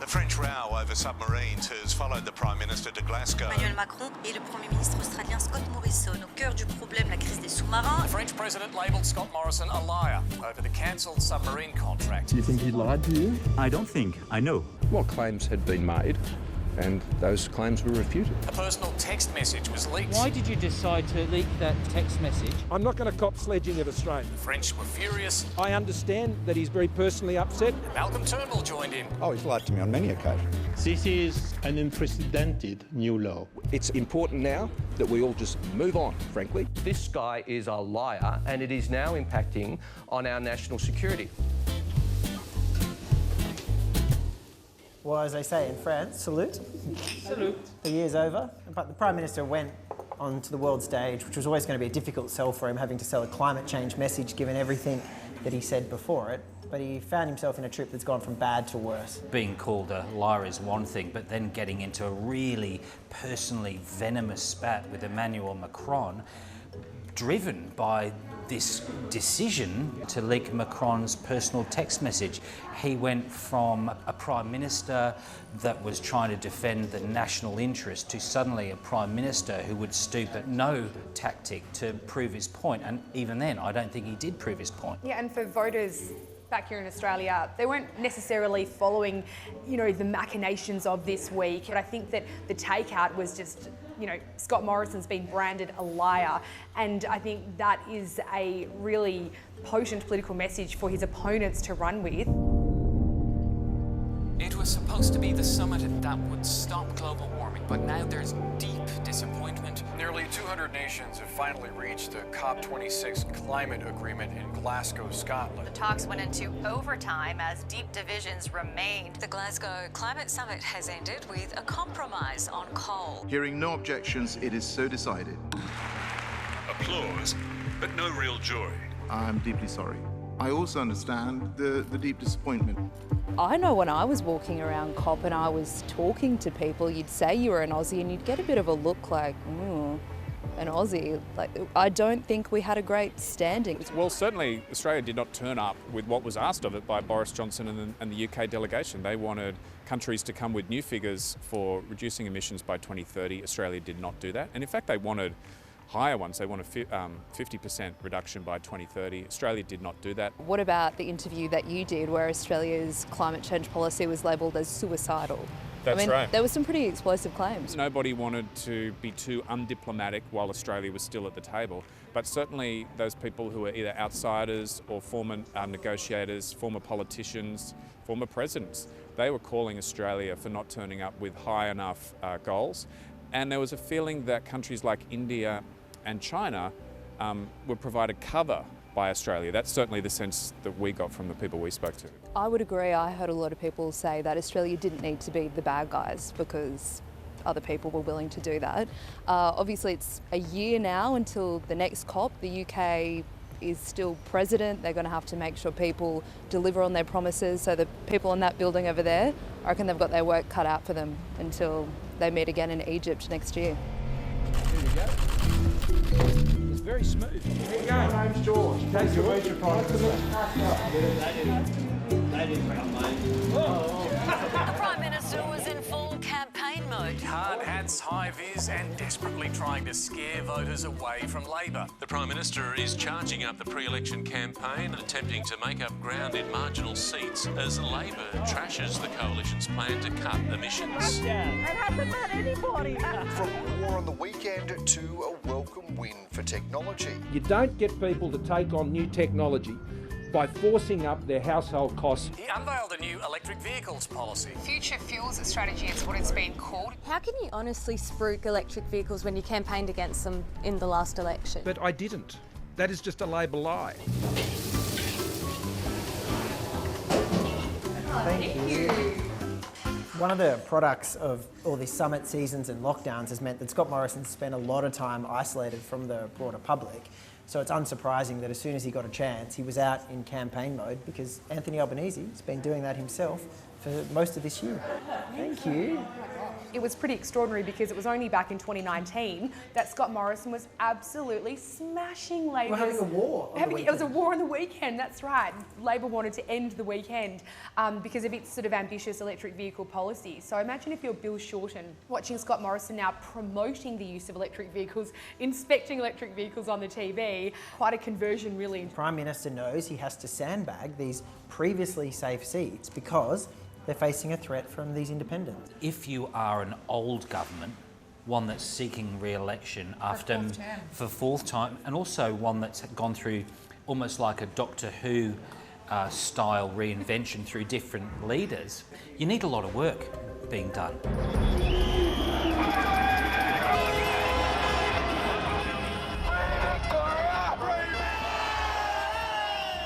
The French row over submarines has followed the Prime Minister to Glasgow. Emmanuel Macron et le Premier ministre australien Scott Morrison au cœur du problème, la crise des sous-marins. The French President labelled Scott Morrison a liar over the cancelled submarine contract. Do you think he lied to you? I don't think. I know. Well, claims had been made, and those claims were refuted. A personal text message was leaked. Why did you decide to leak that text message? I'm not going to cop sledging at Australia. The French were furious. I understand that he's very personally upset. Malcolm Turnbull joined in. Oh, he's lied to me on many occasions. This is an unprecedented new law. It's important now that we all just move on, frankly. This guy is a liar, and it is now impacting on our national security. Well, as they say in France, salute. Salute. The year's over, but the Prime Minister went onto the world stage, which was always going to be a difficult sell for him, having to sell a climate change message given everything that he said before it. But he found himself in a trip that's gone from bad to worse. Being called a liar is one thing, but then getting into a really personally venomous spat with Emmanuel Macron, driven by this decision to leak Macron's personal text message. He went from a Prime Minister that was trying to defend the national interest to suddenly a Prime Minister who would stoop at no tactic to prove his point. And even then, I don't think he did prove his point. Yeah, and for voters back here in Australia, they weren't necessarily following, the machinations of this week. But I think that the takeout was just, Scott Morrison's been branded a liar. And I think that is a really potent political message for his opponents to run with. It was supposed to be the summit that would stop global warming, but now there's deep disappointment. Nearly 200 nations have finally reached a COP26 climate agreement in Glasgow, Scotland. The talks went into overtime as deep divisions remained. The Glasgow Climate Summit has ended with a compromise on coal. Hearing no objections, it is so decided. Applause, but no real joy. I'm deeply sorry. I also understand the deep disappointment. I know when I was walking around COP and I was talking to people, you'd say you were an Aussie and you'd get a bit of a look like, an Aussie. I don't think we had a great standing. Well, certainly Australia did not turn up with what was asked of it by Boris Johnson and the UK delegation. They wanted countries to come with new figures for reducing emissions by 2030. Australia did not do that. And in fact, they wanted higher ones. They want a 50% reduction by 2030. Australia did not do that. What about the interview that you did where Australia's climate change policy was labelled as suicidal? That's right. There were some pretty explosive claims. Nobody wanted to be too undiplomatic while Australia was still at the table. But certainly those people who are either outsiders or former negotiators, former politicians, former presidents, they were calling Australia for not turning up with high enough goals. And there was a feeling that countries like India and China were provided cover by Australia. That's certainly the sense that we got from the people we spoke to. I would agree. I heard a lot of people say that Australia didn't need to be the bad guys because other people were willing to do that. Obviously, it's a year now until the next COP. The UK is still president. They're going to have to make sure people deliver on their promises. So the people in that building over there, I reckon they've got their work cut out for them until they meet again in Egypt next year. There you go. It's very smooth. Here you go. My name's George. Take your word, your Prime Minister. The Prime Minister was in full campaign mode. Hard hats, high vis, and desperately trying to scare voters away from Labor. The Prime Minister is charging up the pre-election campaign, attempting to make up ground in marginal seats as Labor trashes the coalition's plan to cut emissions. From a war on the weekend to a welcome win for technology. You don't get people to take on new technology by forcing up their household costs. He unveiled a new electric vehicles policy. Future fuels strategy is what it's been called. How can you honestly spruik electric vehicles when you campaigned against them in the last election? But I didn't. That is just a Labor lie. Thank you. One of the products of all these summit seasons and lockdowns has meant that Scott Morrison spent a lot of time isolated from the broader public. So it's unsurprising that as soon as he got a chance, he was out in campaign mode because Anthony Albanese has been doing that himself for most of this year. Thank you. It was pretty extraordinary because it was only back in 2019 that Scott Morrison was absolutely smashing Labor's... We're having a war on the weekend. It was a war on the weekend, that's right. Labor wanted to end the weekend because of its sort of ambitious electric vehicle policy. So imagine if you're Bill Shorten watching Scott Morrison now promoting the use of electric vehicles, inspecting electric vehicles on the TV. Quite a conversion, really. The Prime Minister knows he has to sandbag these previously safe seats because they're facing a threat from these independents. If you are an old government, one that's seeking re-election for fourth time, and also one that's gone through almost like a Doctor Who style reinvention through different leaders, you need a lot of work being done.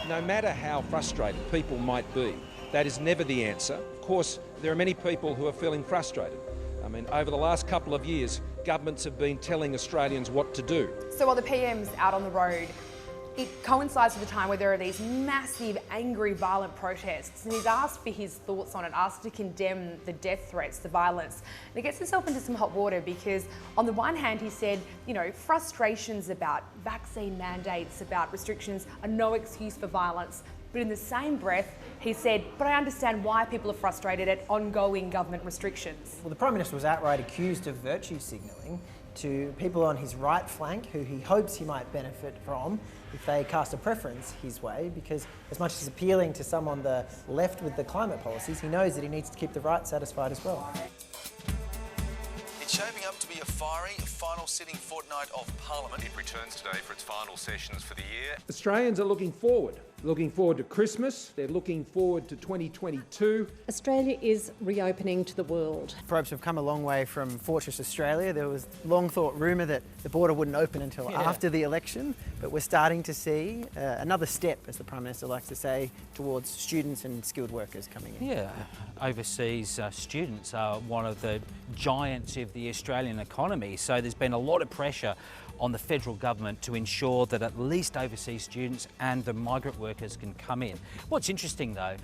No matter how frustrated people might be, that is never the answer. Of course, there are many people who are feeling frustrated. I mean, over the last couple of years, governments have been telling Australians what to do. So while the PM's out on the road, it coincides with a time where there are these massive, angry, violent protests, and he's asked for his thoughts on it, asked to condemn the death threats, the violence. And he gets himself into some hot water because on the one hand he said, you know, frustrations about vaccine mandates, about restrictions are no excuse for violence. But in the same breath, he said, but I understand why people are frustrated at ongoing government restrictions. Well, the Prime Minister was outright accused of virtue signalling to people on his right flank who he hopes he might benefit from if they cast a preference his way, because as much as appealing to some on the left with the climate policies, he knows that he needs to keep the right satisfied as well. It's shaping up to be a fiery final sitting fortnight of Parliament. It returns today for its final sessions for the year. Australians are looking forward to Christmas, they're looking forward to 2022. Australia is reopening to the world. Probes have come a long way from Fortress Australia. There was long thought rumour that the border wouldn't open until after the election, but we're starting to see another step, as the Prime Minister likes to say, towards students and skilled workers coming in. Yeah, overseas students are one of the giants of the Australian economy, so there's been a lot of pressure on the federal government to ensure that at least overseas students and the migrant workers can come in. What's interesting though,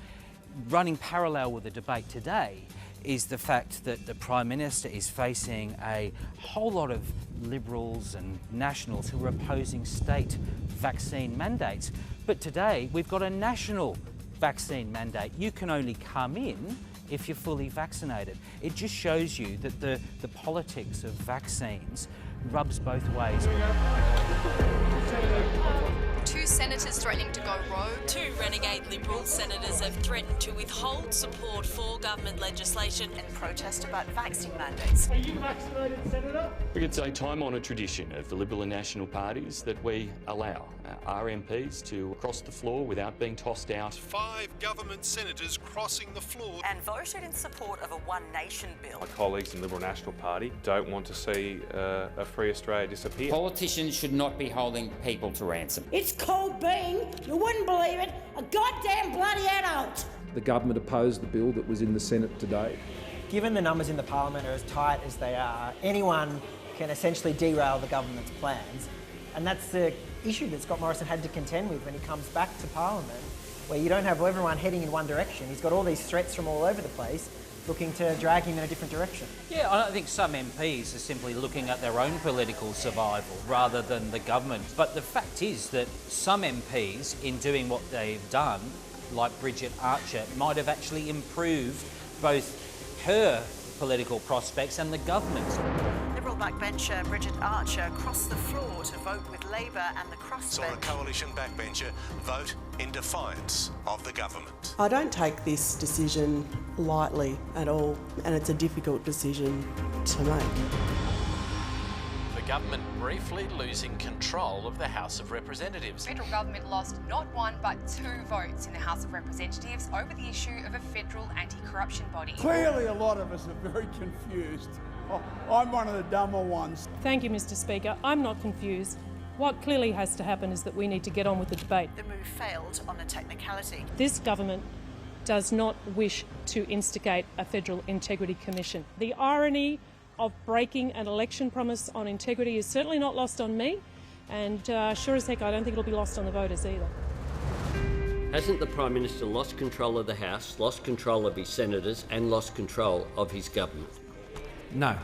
running parallel with the debate today, is the fact that the Prime Minister is facing a whole lot of Liberals and Nationals who are opposing state vaccine mandates. But today we've got a national vaccine mandate. You can only come in if you're fully vaccinated. It just shows you that the politics of vaccines rubs both ways. Two senators threatening to go rogue. Two renegade Liberal senators have threatened to withhold support for government legislation and protest about vaccine mandates. Are you vaccinated, Senator? It's a time-honoured tradition of the Liberal and National parties that we allow our MPs to cross the floor without being tossed out. 5 government senators crossing the floor And voted in support of a One Nation bill. My colleagues in the Liberal National Party don't want to see a free Australia disappear. Politicians should not be holding people to ransom. It's called being, you wouldn't believe it, a goddamn bloody adult. The government opposed the bill that was in the Senate today. Given the numbers in the Parliament are as tight as they are, anyone can essentially derail the government's plans. And that's the issue that Scott Morrison had to contend with when he comes back to Parliament, where you don't have everyone heading in one direction. He's got all these threats from all over the place looking to drag him in a different direction. Yeah, I think some MPs are simply looking at their own political survival rather than the government. But the fact is that some MPs, in doing what they've done, like Bridget Archer, might have actually improved both her political prospects and the government's. Liberal backbencher Bridget Archer crossed the floor to vote with Labor and the crossbench. saw a coalition backbencher vote in defiance of the government. I don't take this decision lightly at all, and it's a difficult decision to make. The government briefly losing control of the House of Representatives. The federal government lost not one but 2 votes in the House of Representatives over the issue of a federal anti-corruption body. Clearly a lot of us are very confused. I'm one of the dumber ones. Thank you, Mr. Speaker. I'm not confused. What clearly has to happen is that we need to get on with the debate. The move failed on a technicality. This government does not wish to instigate a Federal Integrity Commission. The irony of breaking an election promise on integrity is certainly not lost on me, and sure as heck I don't think it'll be lost on the voters either. Hasn't the Prime Minister lost control of the House, lost control of his senators and lost control of his government? No.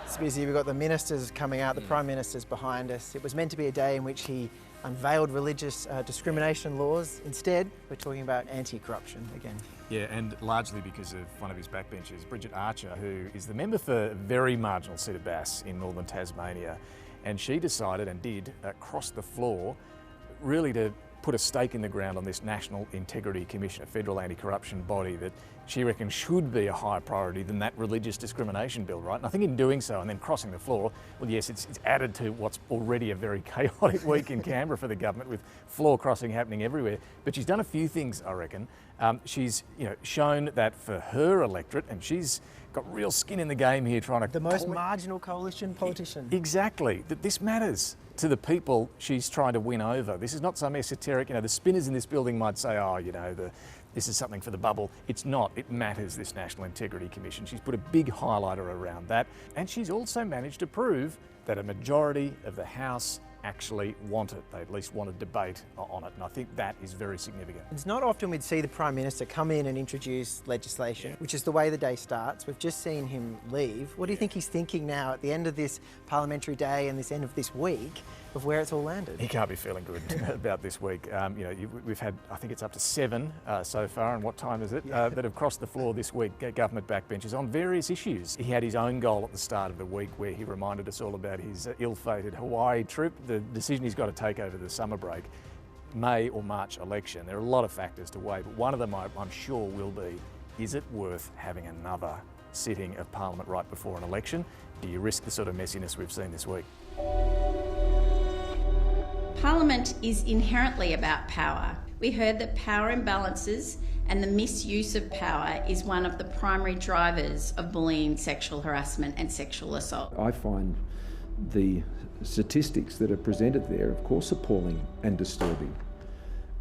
It's busy. We've got the ministers coming out, the Prime Minister's behind us. It was meant to be a day in which he unveiled religious discrimination laws. Instead, we're talking about anti-corruption again. Yeah, and largely because of one of his backbenchers, Bridget Archer, who is the member for a very marginal seat of Bass in northern Tasmania. And she decided and did cross the floor really to put a stake in the ground on this National Integrity Commission, a federal anti-corruption body that she reckons should be a higher priority than that religious discrimination bill, right? And I think in doing so and then crossing the floor, well, yes, it's added to what's already a very chaotic week in Canberra for the government with floor crossing happening everywhere. But she's done a few things, I reckon. She's shown that for her electorate, and she's got real skin in the game here trying to... The most marginal coalition politician. Exactly, that this matters to the people she's trying to win over. This is not some esoteric, the spinners in this building might say, this is something for the bubble. It's not. It matters, this National Integrity Commission. She's put a big highlighter around that. And she's also managed to prove that a majority of the House actually want it. They at least want a debate on it. And I think that is very significant. It's not often we'd see the Prime Minister come in and introduce legislation, which is the way the day starts. We've just seen him leave. What do you think he's thinking now at the end of this parliamentary day and this end of this week of where it's all landed? He can't be feeling good about this week. We've had, I think it's up to 7 so far, and what time is it, that have crossed the floor this week, government backbenchers, on various issues. He had his own goal at the start of the week where he reminded us all about his ill-fated Hawaii trip, the decision he's got to take over the summer break, May or March election. There are a lot of factors to weigh, but one of them I'm sure will be, is it worth having another sitting of Parliament right before an election? Do you risk the sort of messiness we've seen this week? Parliament is inherently about power. We heard that power imbalances and the misuse of power is one of the primary drivers of bullying, sexual harassment and sexual assault. I find the statistics that are presented there, of course, appalling and disturbing.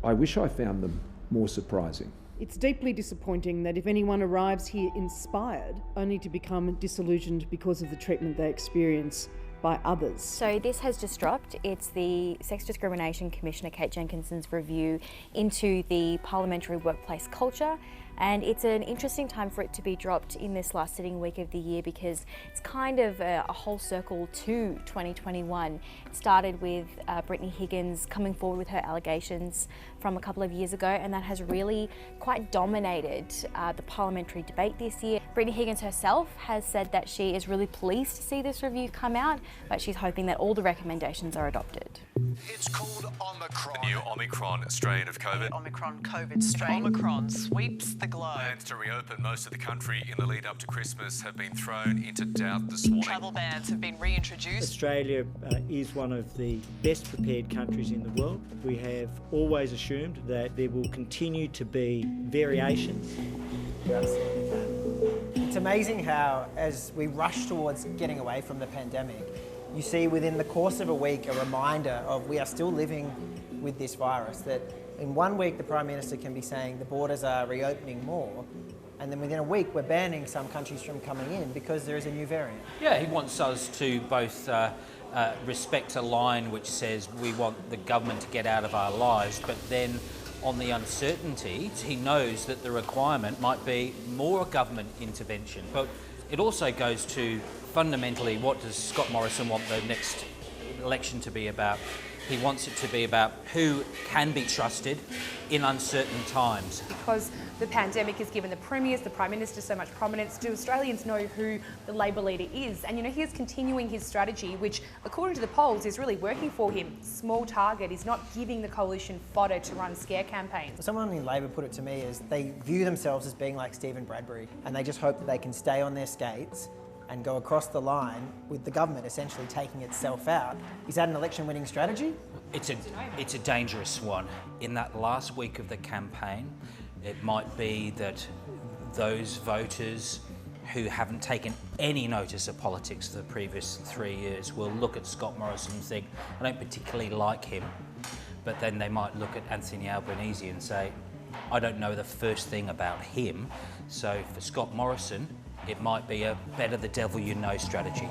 I wish I found them more surprising. It's deeply disappointing that if anyone arrives here inspired, only to become disillusioned because of the treatment they experience by others. So this has just dropped. It's the Sex Discrimination Commissioner Kate Jenkinson's review into the parliamentary workplace culture, and it's an interesting time for it to be dropped in this last sitting week of the year because it's kind of a whole circle to 2021. It started with Brittany Higgins coming forward with her allegations from a couple of years ago, and that has really quite dominated the parliamentary debate this year. Brittany Higgins herself has said that she is really pleased to see this review come out, but she's hoping that all the recommendations are adopted. It's called Omicron. The new Omicron strain of COVID. Omicron COVID strain. Omicron sweeps the globe. Plans to reopen most of the country in the lead up to Christmas have been thrown into doubt this morning. Travel bans have been reintroduced. Australia is one of the best prepared countries in the world. We have always assumed that there will continue to be variation. It's amazing how, as we rush towards getting away from the pandemic, you see within the course of a week a reminder of we are still living with this virus, that in 1 week the Prime Minister can be saying the borders are reopening more, and then within a week we're banning some countries from coming in because there is a new variant. Yeah, he wants us to both respect a line which says we want the government to get out of our lives, but then on the uncertainty, he knows that the requirement might be more government intervention. But it also goes to fundamentally, what does Scott Morrison want the next election to be about? He wants it to be about who can be trusted in uncertain times. Because the pandemic has given the premiers, the Prime Minister so much prominence, do Australians know who the Labor leader is? And he is continuing his strategy, which according to the polls is really working for him. Small target is not giving the coalition fodder to run scare campaigns. Someone in Labor put it to me as they view themselves as being like Stephen Bradbury, and they just hope that they can stay on their skates and go across the line with the government essentially taking itself out. Is that an election-winning strategy? It's a dangerous one. In that last week of the campaign, it might be that those voters who haven't taken any notice of politics for the previous 3 years will look at Scott Morrison and think, I don't particularly like him. But then they might look at Anthony Albanese and say, I don't know the first thing about him. So for Scott Morrison, it might be a better the devil you know strategy.